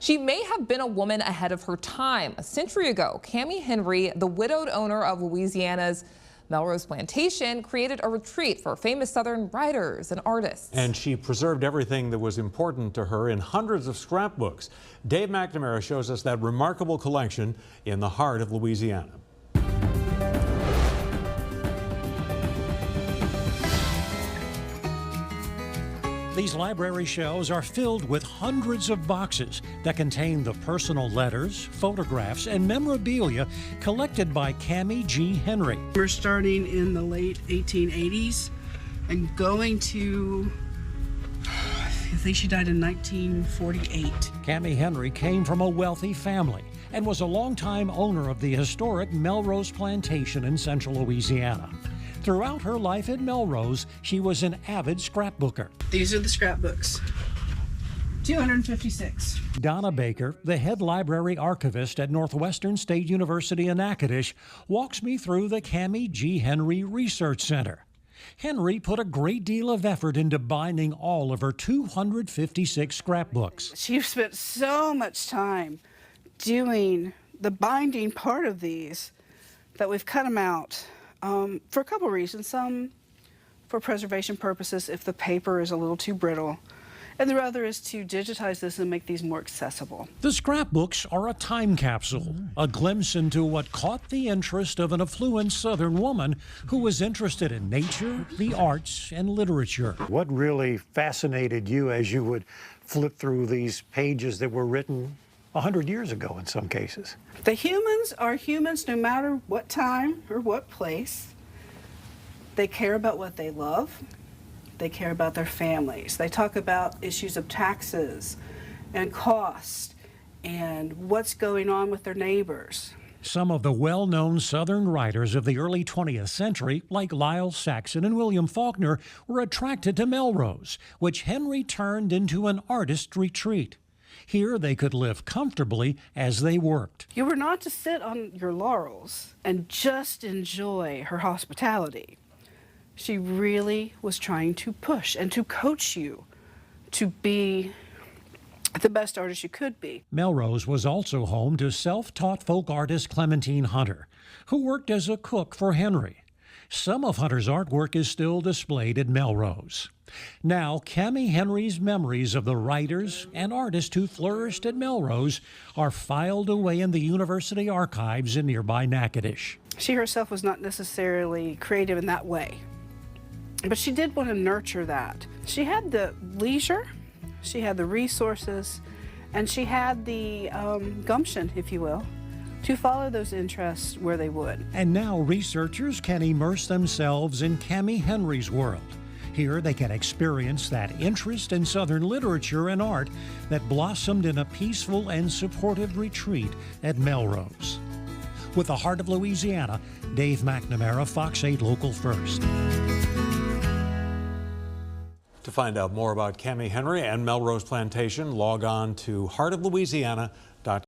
She may have been a woman ahead of her time. A century ago, Cammie Henry, the widowed owner of Louisiana's Melrose Plantation, created a retreat for famous Southern writers and artists. And she preserved everything that was important to her in hundreds of scrapbooks. Dave McNamara shows us that remarkable collection in the heart of Louisiana. These library shelves are filled with hundreds of boxes that contain the personal letters, photographs, and memorabilia collected by Cammie G. Henry. We're starting in the late 1880s and going to, I think she died in 1948. Cammie Henry came from a wealthy family and was a longtime owner of the historic Melrose Plantation in central Louisiana. Throughout her life at Melrose, she was an avid scrapbooker. These are the scrapbooks. 256. Donna Baker, the head library archivist at Northwestern State University in Natchitoches, walks me through the Cammie G. Henry Research Center. Henry put a great deal of effort into binding all of her 256 scrapbooks. She spent so much time doing the binding part of these that we've cut them out. For a couple reasons. Some for preservation purposes if the paper is a little too brittle, and the other is to digitize this and make these more accessible. The scrapbooks are a time capsule, a glimpse into what caught the interest of an affluent Southern woman who was interested in nature, the arts, and literature. What really fascinated you as you would flip through these pages that were written 100 years ago in some cases? The humans are humans no matter what time or what place. They care about what they love. They care about their families. They talk about issues of taxes and cost and what's going on with their neighbors. Some of the well-known Southern writers of the early 20th century, like Lyle Saxon and William Faulkner, were attracted to Melrose, which Henry turned into an artist retreat. Here they could live comfortably as they worked. You were not to sit on your laurels and just enjoy her hospitality. She really was trying to push and to coach you to be the best artist you could be. Melrose was also home to self-taught folk artist Clementine Hunter, who worked as a cook for Henry. Some of Hunter's artwork is still displayed at Melrose. Now, Cammie Henry's memories of the writers and artists who flourished at Melrose are filed away in the university archives in nearby Natchitoches. She herself was not necessarily creative in that way, but she did want to nurture that. She had the leisure, she had the resources, and she had the gumption, if you will, to follow those interests where they would. And now researchers can immerse themselves in Cammie Henry's world. Here they can experience that interest in Southern literature and art that blossomed in a peaceful and supportive retreat at Melrose. With the heart of Louisiana, Dave McNamara, Fox 8 Local First. To find out more about Cammie Henry and Melrose Plantation, log on to heartoflouisiana.com.